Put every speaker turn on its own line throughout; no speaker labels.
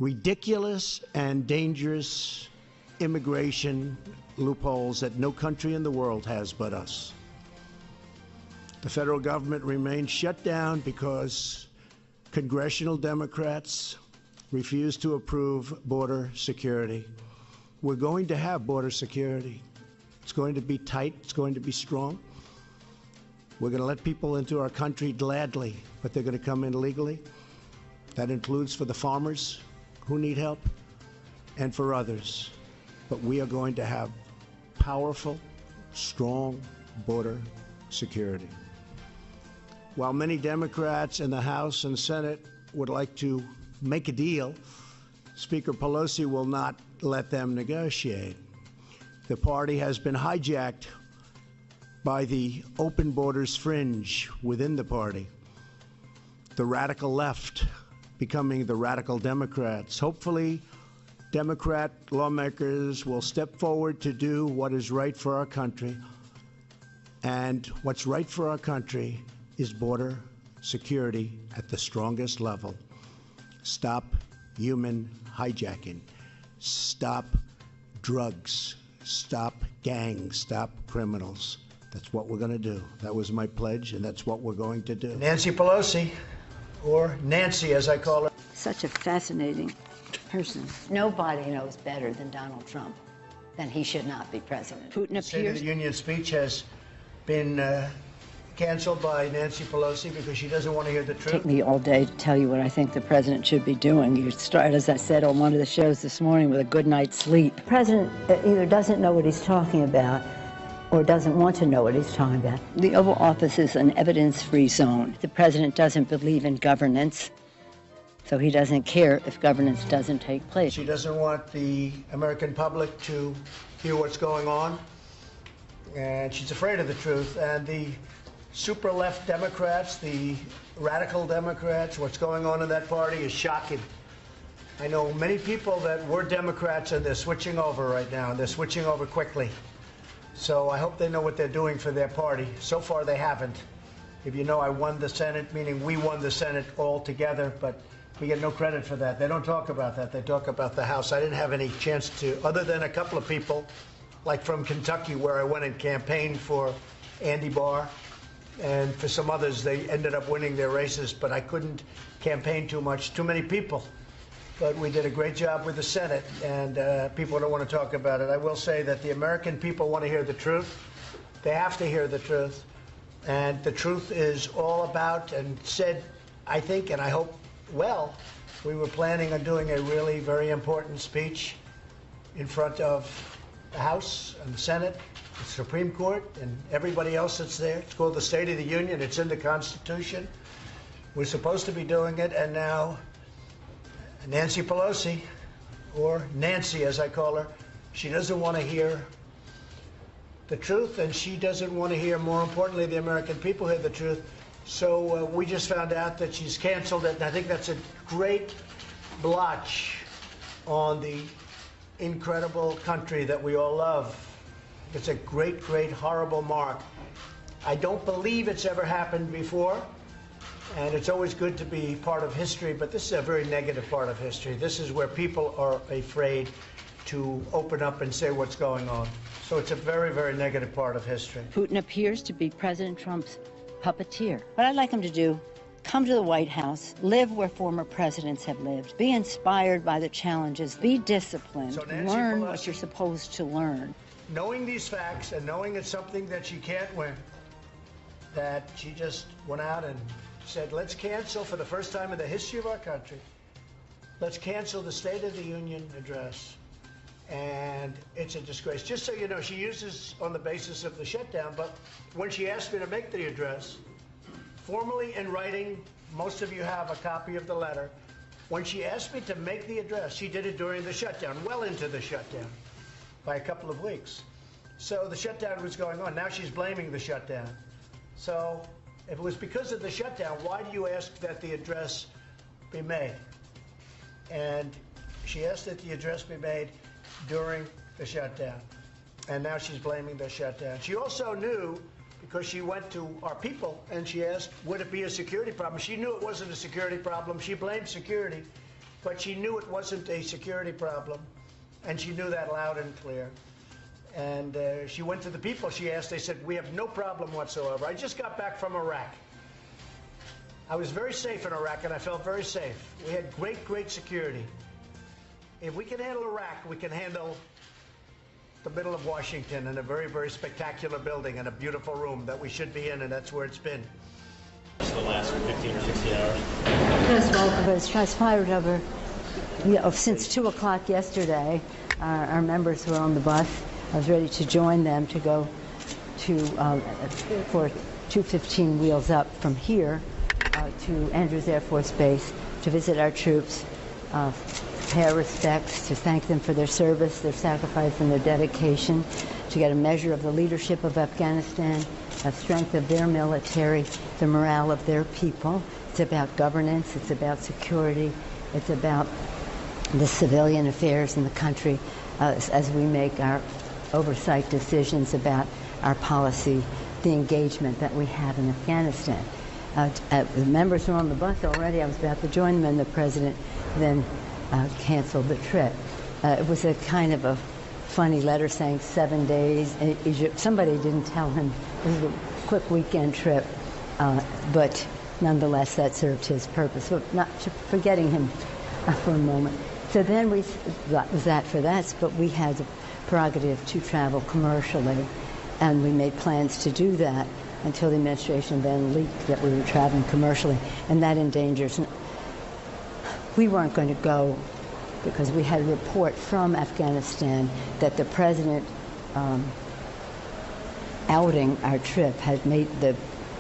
ridiculous and dangerous immigration loopholes that no country in the world has but us. The federal government remains shut down because congressional Democrats refuse to approve border security. We're going to have border security. It's going to be tight. It's going to be strong. We're going to let people into our country gladly, but they're going to come in legally. That includes for the farmers who need help and for others. But we are going to have powerful, strong border security. While many Democrats in the House and Senate would like to make a deal, Speaker Pelosi will not let them negotiate. The party has been hijacked by the open borders fringe within the party, the radical left becoming the radical Democrats. Hopefully, Democrat lawmakers will step forward to do what is right for our country. And what's right for our country is border security at the strongest level. Stop human hijacking. Stop drugs. Stop gangs. Stop criminals. That's what we're going to do. That was my pledge, and that's what we're going to do. Nancy Pelosi, or Nancy as I call her.
Such a fascinating person.
Nobody knows better than Donald Trump that he should not be president.
Putin appears.
State of the Union speech has been canceled by Nancy Pelosi because she doesn't want to hear the truth.
Take me all day to tell you what I think the president should be doing. You start, as I said on one of the shows this morning, with a good night's sleep.
The president either doesn't know what he's talking about or doesn't want to know what he's talking about.
The Oval Office is an evidence-free zone. The president doesn't believe in governance, so he doesn't care if governance doesn't take place.
She doesn't want the American public to hear what's going on, and she's afraid of the truth. And the super left Democrats, the radical Democrats, what's going on in that party is shocking. I know many people that were Democrats and they're switching over right now, and they're switching over quickly. So I hope they know what they're doing for their party. So far they haven't. If you know, I won the Senate, meaning we won the Senate all together, but we get no credit for that. They don't talk about that. They talk about the House. I didn't have any chance to, other than a couple of people, like from Kentucky, where I went and campaigned for Andy Barr, and for some others, they ended up winning their races, but I couldn't campaign too much, too many people. But we did a great job with the Senate, and people don't want to talk about it. I will say that the American people want to hear the truth. They have to hear the truth. And the truth is all about, and said, I think, and I hope, well, we were planning on doing a really very important speech in front of the House and the Senate, the Supreme Court, and everybody else that's there. It's called the State of the Union. It's in the Constitution. We're supposed to be doing it, and now Nancy Pelosi, or Nancy as I call her, she doesn't want to hear the truth, and she doesn't want to hear, more importantly, the American people hear the truth. So we just found out that she's canceled it, and I think that's a great blotch on the incredible country that we all love. It's a great, great, horrible mark. I don't believe it's ever happened before. And it's always good to be part of history, but this is a very negative part of history. This is where people are afraid to open up and say what's going on. So it's a very, very negative part of history.
Putin appears to be President Trump's puppeteer. What I'd like him to do, come to the White House, live where former presidents have lived, be inspired by the challenges, be disciplined, learn what you're supposed to learn.
Knowing these facts and knowing it's something that she can't win, that she just went out and said, let's cancel, for the first time in the history of our country, let's cancel the State of the Union address. And it's a disgrace. Just so you know, she uses on the basis of the shutdown, but when she asked me to make the address, formally in writing, most of you have a copy of the letter, when she asked me to make the address, she did it during the shutdown, well into the shutdown, by a couple of weeks. So the shutdown was going on. Now she's blaming the shutdown. So if it was because of the shutdown, why do you ask that the address be made? And she asked that the address be made during the shutdown. And now she's blaming the shutdown. She also knew, because she went to our people and she asked, would it be a security problem? She knew it wasn't a security problem. She blamed security. but she knew it wasn't a security problem, and she knew that loud and clear. And she went to the people she asked. They said, we have no problem whatsoever. I just got back from Iraq. I was very safe in Iraq, and I felt very safe. We had great security. If we can handle Iraq, we can handle the middle of Washington in a very spectacular building and a beautiful room that we should be in, and that's where it's been.
The last 15 or 60 hours?
It's transpired over, since 2 o'clock yesterday. Our members were on the bus. I was ready to join them to go to for 2:15 wheels up from here to Andrews Air Force Base to visit our troops, pay our respects, to thank them for their service, their sacrifice, and their dedication, to get a measure of the leadership of Afghanistan, the strength of their military, the morale of their people. It's about governance, it's about security, it's about the civilian affairs in the country as we make our oversight decisions about our policy, the engagement that we have in Afghanistan. The members were on the bus already. I was about to join them, and the president then canceled the trip. It was a kind of a funny letter saying 7 days in Egypt. Somebody didn't tell him this was a quick weekend trip, but nonetheless that served his purpose. So not forgetting him for a moment. So then that was that for that, but we had the prerogative to travel commercially, and we made plans to do that until the administration then leaked that we were traveling commercially, and that endangers. We weren't going to go because we had a report from Afghanistan that the president outing our trip had made the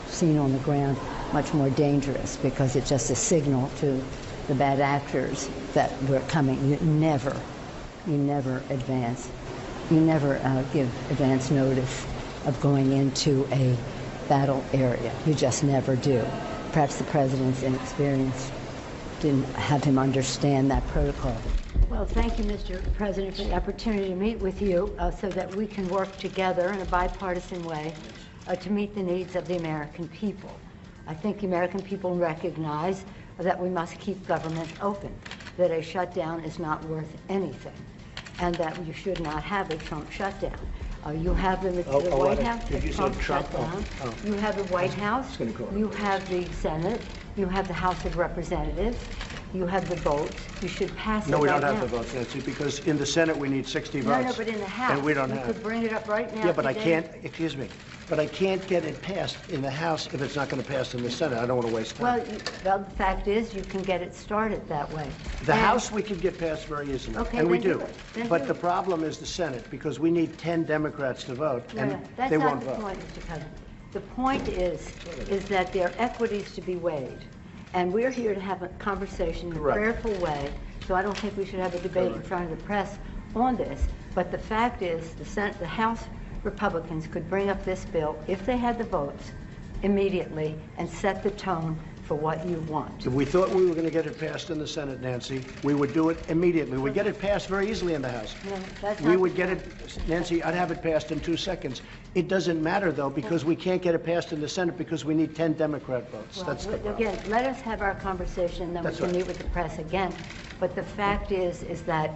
scene on the ground much more dangerous, because it's just a signal to the bad actors that we're coming. You never advance. You never give advance notice of going into a battle area. You just never do. Perhaps the president's inexperience didn't have him understand that protocol. Well, thank you, Mr. President, for the opportunity to meet with you so that we can work together in a bipartisan way to meet the needs of the American people. I think the American people recognize that we must keep government open, that a shutdown is not worth anything, and that you should not have a Trump shutdown. You have the White House, the Trump shutdown. You have the White House, you have the Senate, you have the House of Representatives, you have the votes. You should pass it right now.
No, we don't have the votes, Nancy, because in the Senate we need 60 votes.
No, but in the House,
and we don't have.
You could bring it up right now.
Yeah, but I can't, excuse me, but I can't get it passed in the House if it's not going to pass in the Senate. I don't want to waste time.
Well, the fact is, you can get it started that way.
The House we can get passed very easily,
okay,
and we do.
But
the problem is the Senate, because we need 10 Democrats to vote, and
that's
they
not
won't
the
vote.
point, Mr. President. The point is that there are equities to be weighed, and we're here to have a conversation in a prayerful way. So I don't think we should have a debate in front of the press on this. But the fact is, the House Republicans could bring up this bill if they had the votes immediately and set the tone for what you want.
If we thought we were going to get it passed in the Senate, Nancy, we would do it immediately. We'd get it passed very easily in the House.
No, that's
we
not
would get it, Nancy, I'd have it passed in 2 seconds. It doesn't matter, though, because we can't get it passed in the Senate because we need 10 Democrat votes.
Well,
that's the problem.
Again, let us have our conversation, then we can meet with the press again. But the fact is that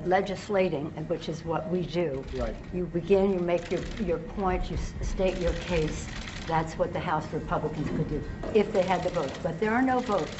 legislating, which is what we do, you begin, you make your point, you state your case. That's what the House Republicans could do if they had the votes. But there are no votes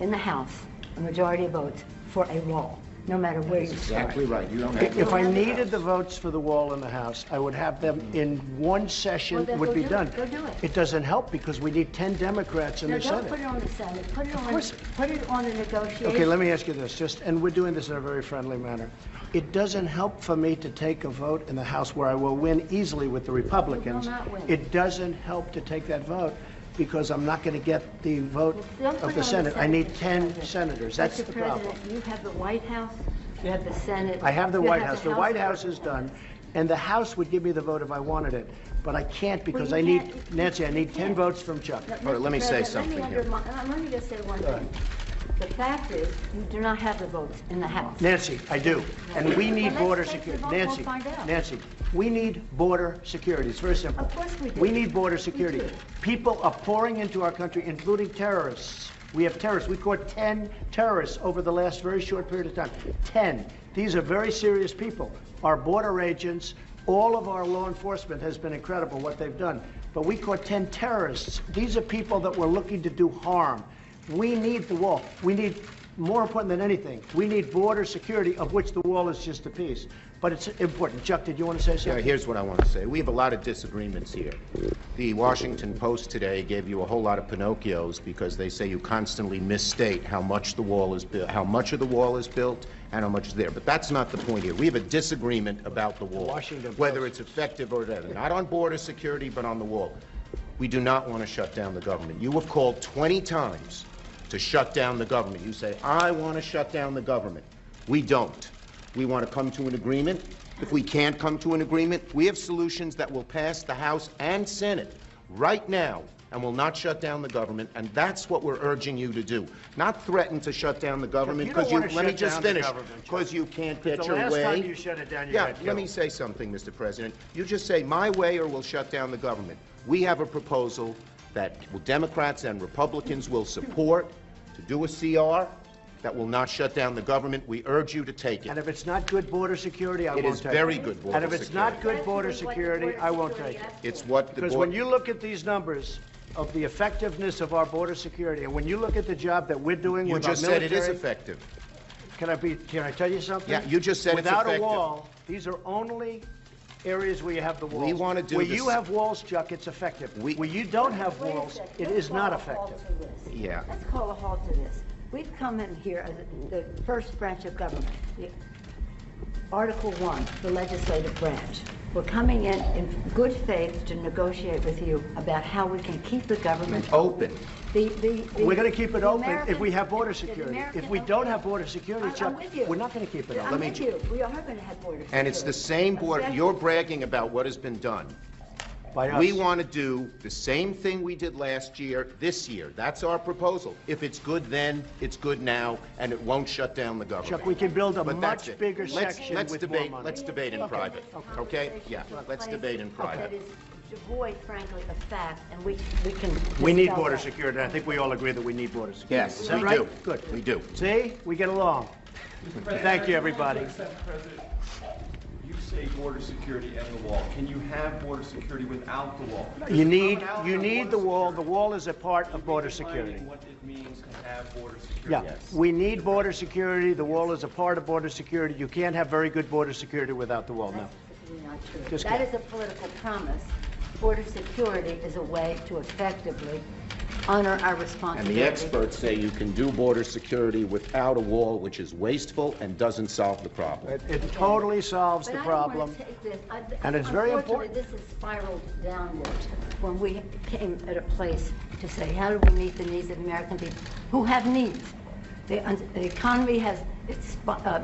in the House, a majority of votes, for a wall, no matter where you start.
Exactly right. You don't have
If I needed the votes for the wall in the House, I would have them in one session.
Well,
would be done.
Go do it.
It doesn't help because we need 10 Democrats in the
Don't
Senate.
put it on the Senate. Put it on the negotiation.
Okay, let me ask you this, and we're doing this in a very friendly manner. It doesn't help for me to take a vote in the House where I will win easily with the Republicans.
You will not win.
It doesn't help to take that vote because I'm not going to get the vote of the Senate. I need 10 senators. That's the problem.
Mr. President, you have the White House, you have the Senate.
I have the
you
White
have
House. The White House is done, and the House would give me the vote if I wanted it. But I can't because I need, Nancy, I need 10 votes from Chuck.
All right, let me say something here.
Let me just say one thing. The fact is, you do not have the votes in the House.
Nancy, I do. And we need
Well,
border
let's take the
security.
vote, we'll find out.
Nancy, we need border security. It's very simple.
Of course we do.
We need border security.
do.
People are pouring into our country, including terrorists. We have terrorists. We caught 10 terrorists over the last very short period of time. 10. These are very serious people. Our border agents, all of our law enforcement has been incredible what they've done. But we caught 10 terrorists. These are people that were looking to do harm. We need the wall. We need, more important than anything, we need border security, of which the wall is just a piece. But it's important. Chuck, did you want to say something?
Yeah, here's what I want to say. We have a lot of disagreements here. The Washington Post today gave you a whole lot of Pinocchios because they say you constantly misstate how much the wall is built, how much of the wall is built, and how much is there. But that's not the point here. We have a disagreement about the wall, whether it's effective or whatever. Not on border security, but on the wall. We do not want to shut down the government. You have called 20 times to shut down the government. You say, I want to shut down the government. We don't. We want to come to an agreement. If we can't come to an agreement, we have solutions that will pass the House and Senate right now and will not shut down the government, and that's what we're urging you to do. Not threaten to shut down the government, because let me just finish, because you can't get your way.
The last time you shut it down, you got killed.
Let me say something, Mr. President. You just say, my way or we'll shut down the government. We have a proposal that Democrats and Republicans will support to do a CR that will not shut down the government. We urge you to take it.
And if it's not good border security, I won't take it.
It is very good border security.
And if it's not good border security, I won't take it.
It's what the
Because when you look at these numbers of the effectiveness of our border security, and when you look at the job that we're doing with our military...
You just said it is effective.
Can I tell you something?
Yeah, you just said it's effective.
Without a wall, these are only areas where you have the walls.
We want to do
Where
this.
You have walls, Chuck, it's effective. Where you don't have walls, it is not effective.
Yeah.
Let's call a halt to this. We've come in here as the first branch of government. Article 1, the legislative branch. We're coming in good faith to negotiate with you about how we can keep the government
open.
We're going to keep it open if we have border security. If we don't have border security, Chuck, we're not going to keep it open.
I'm with you. We are going to have border security.
And it's the same border. You're bragging about what has been done. We want to do the same thing we did last year, this year. That's our proposal. If it's good then, it's good now, and it won't shut down the government.
Chuck, we can build a much bigger section with more money.
Let's debate in private, okay? Yeah, let's debate in private.
That is devoid, frankly, of fact, and we can...
We need border security. I think we all agree that we need border security.
Yes,
is that
we
right?
do.
Good.
We do.
See? We get along. Thank you, everybody.
You say border security and the wall. Can you have border security without the wall?
You need the wall. The wall is a part of border security.
What it means to have border security.
Yeah, we need border security. The wall is a part of border security. You can't have very good border security without the wall. No.
That's not true. That is a political promise. Border security is a way to effectively honor our responsibility.
And the experts say you can do border security without a wall, which is wasteful and doesn't solve the problem.
It totally solves the problem. And it's very important.
This has spiraled downward when we came at a place to say, how do we meet the needs of American people who have needs? The economy has,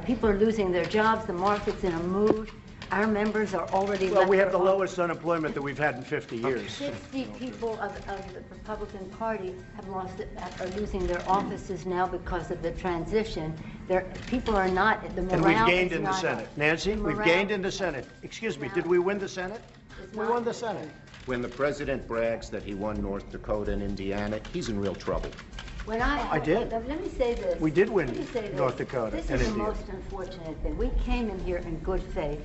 people are losing their jobs, the market's in a mood. Our members are already
Well, we have the lowest unemployment that we've had in 50 years.
60 people of the Republican Party are losing their offices now because of the transition. People are not, the morale
And we've gained
is
in the
not
Senate.
up.
Nancy, we've gained in the Senate. Excuse me, did we win the Senate? We won the Senate.
When the president brags that he won North Dakota and Indiana, he's in real trouble.
When I did. Let me say this.
We did win North Dakota and Indiana.
This is the most unfortunate thing. We came in here in good faith,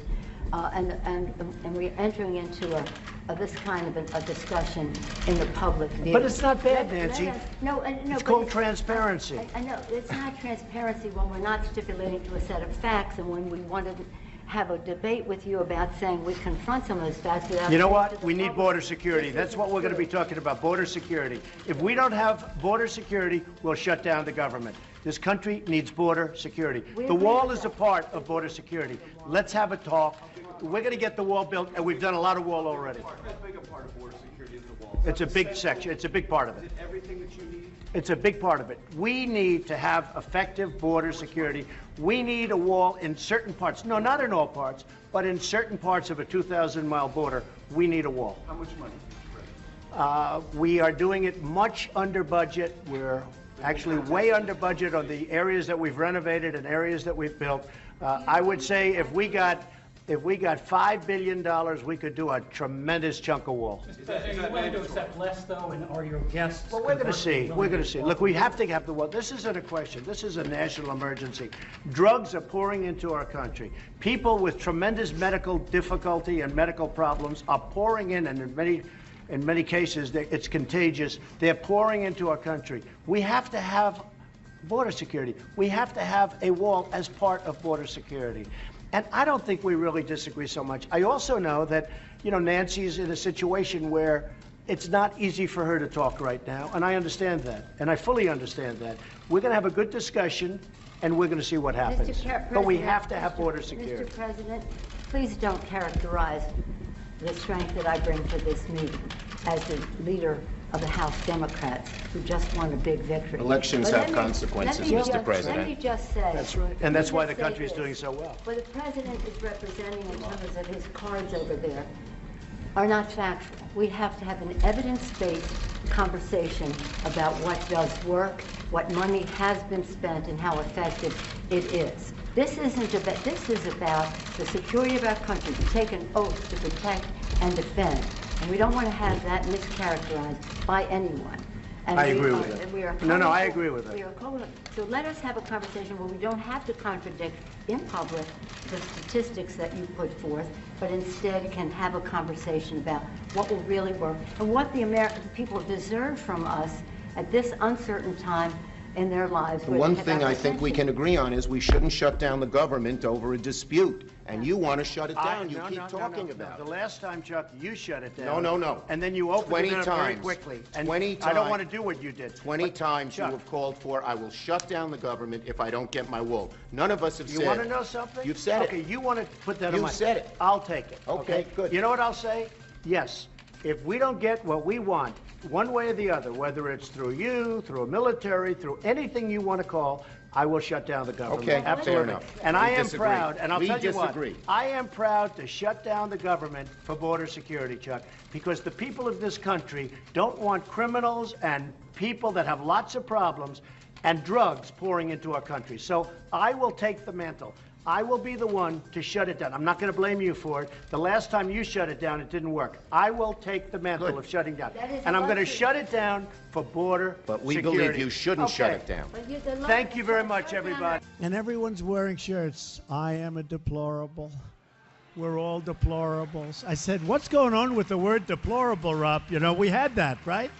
and we're entering into this kind of a discussion in the public view.
But it's not bad, Nancy.
No,
it's called transparency.
I know it's not transparency when we're not stipulating to a set of facts, and when we want to have a debate with you about saying we confront some of those facts without...
You know what? We need border security. That's what we're going to be talking about, border security. If we don't have border security, we'll shut down the government. This country needs border security. The wall is a part of border security. Let's have a talk. We're going to get the wall built, and we've done a lot of wall already.
How big a part of border security is the wall?
It's a big section. It's a big part of it.
Is it everything that you need?
It's a big part of it. We need to have effective border security. We need a wall in certain parts. No, not in all parts, but in certain parts of a 2,000-mile border, we need a wall.
How much money?
We are doing it much under budget. We're actually way under budget on the areas that we've renovated and areas that we've built. I would say if we got if we got $5 billion, we could do a tremendous chunk of wall.
Are you willing to accept less, though, and are your guests?
Well, we're going to see. We're going to see. Look, we have to have the wall. This isn't a question. This is a national emergency. Drugs are pouring into our country. People with tremendous medical difficulty and medical problems are pouring in, and in many cases, it's contagious. They're pouring into our country. We have to have border security. We have to have a wall as part of border security. And I don't think we really disagree so much. I also know that, you know, Nancy's in a situation where it's not easy for her to talk right now, and I understand that, and I fully understand that. We're going to have a good discussion, and we're going to see what happens. But we have to have border security.
Mr. President, please don't characterize the strength that I bring to this meeting as the leader of the House Democrats who just won a big victory.
Elections have consequences, Mr. President.
Let me just say.
That's right. And that's why the country is doing so well.
What the President is representing in terms of his cards over there are not factual. We have to have an evidence-based conversation about what does work, what money has been spent, and how effective it is. This isn't about, this is about the security of our country, to take an oath to protect and defend. And we don't want to have that mischaracterized by anyone. And
I agree with that. No, I agree with that.
So let us have a conversation where we don't have to contradict in public the statistics that you put forth, but instead can have a conversation about what will really work and what the American people deserve from us at this uncertain time in their lives.
The one thing I think we can agree on is we shouldn't shut down the government over a dispute. And you want to shut it down. You keep talking about it.
The last time, Chuck, you shut it down.
No.
And then you opened it up very quickly. And
20 times.
I don't want to do what you did.
20 times
Chuck,
you have called for, I will shut down the government if I don't get my wall. None of us have said.
You want to know something?
You've said it.
Okay, you want to put that on my...
You've said it.
I'll take it.
Okay, good.
You know what I'll say? Yes. If we don't get what we want, one way or the other, whether it's through you, through a military, through anything you want to call, I will shut down the government.
Okay,
absolutely.
fair enough.
And
We
I am
disagree.
proud, and I'll
We
tell you
disagree.
what, I am proud to shut down the government for border security, Chuck, because the people of this country don't want criminals and people that have lots of problems and drugs pouring into our country. So I will take the mantle. I will be the one to shut it down. I'm not going to blame you for it. The last time you shut it down, it didn't work. I will take the mantle of shutting down. And I'm going to shut it down for border security.
But we believe you shouldn't shut it down.
Thank you very much, everybody.
And everyone's wearing shirts. I am a deplorable. We're all deplorables. I said, what's going on with the word deplorable, Rob? You know, we had that, right?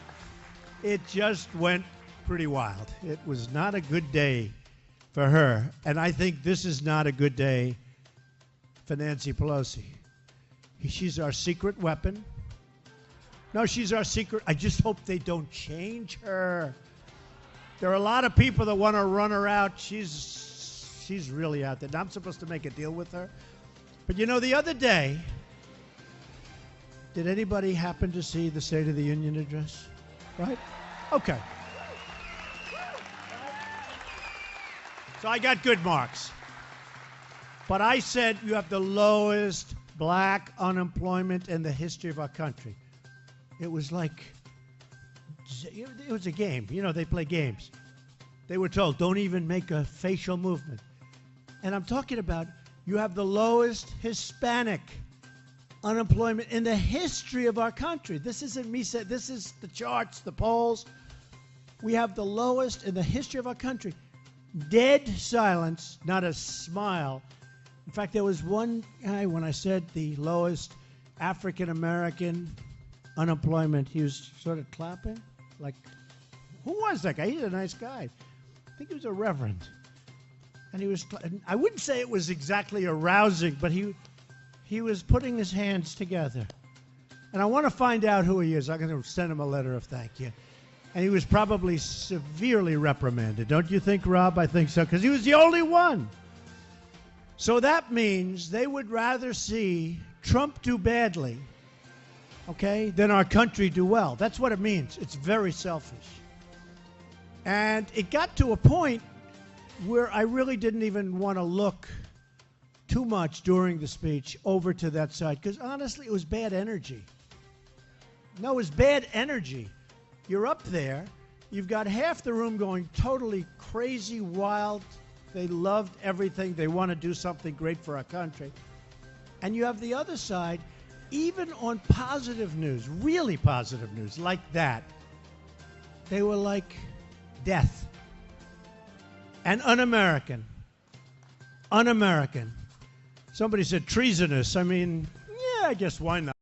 It just went pretty wild. It was not a good day for her. And I think this is not a good day for Nancy Pelosi. She's our secret weapon. No, she's our secret. I just hope they don't change her. There are a lot of people that want to run her out. She's really out there. Now, I'm supposed to make a deal with her. But you know, the other day, did anybody happen to see the State of the Union address? Right? Okay. So I got good marks. But I said you have the lowest black unemployment in the history of our country. It was like, it was a game. You know, they play games. They were told, don't even make a facial movement. And I'm talking about you have the lowest Hispanic unemployment in the history of our country. This isn't me saying, this is the charts, the polls. We have the lowest in the history of our country. Dead silence, not a smile. In fact, there was one guy, when I said the lowest African-American unemployment, he was sort of clapping. Like, who was that guy? He's a nice guy. I think he was a reverend. And he was, I wouldn't say it was exactly arousing, but he was putting his hands together. And I want to find out who he is. I'm going to send him a letter of thank you. And he was probably severely reprimanded. Don't you think, Rob? I think so, because he was the only one. So that means they would rather see Trump do badly, okay, than our country do well. That's what it means. It's very selfish. And it got to a point where I really didn't even want to look too much during the speech over to that side, because honestly, it was bad energy. No, it was bad energy. You're up there. You've got half the room going totally crazy, wild. They loved everything. They want to do something great for our country. And you have the other side, even on positive news, really positive news, like that, they were like death and un-American. Un-American. Somebody said treasonous. I mean, yeah, I guess why not?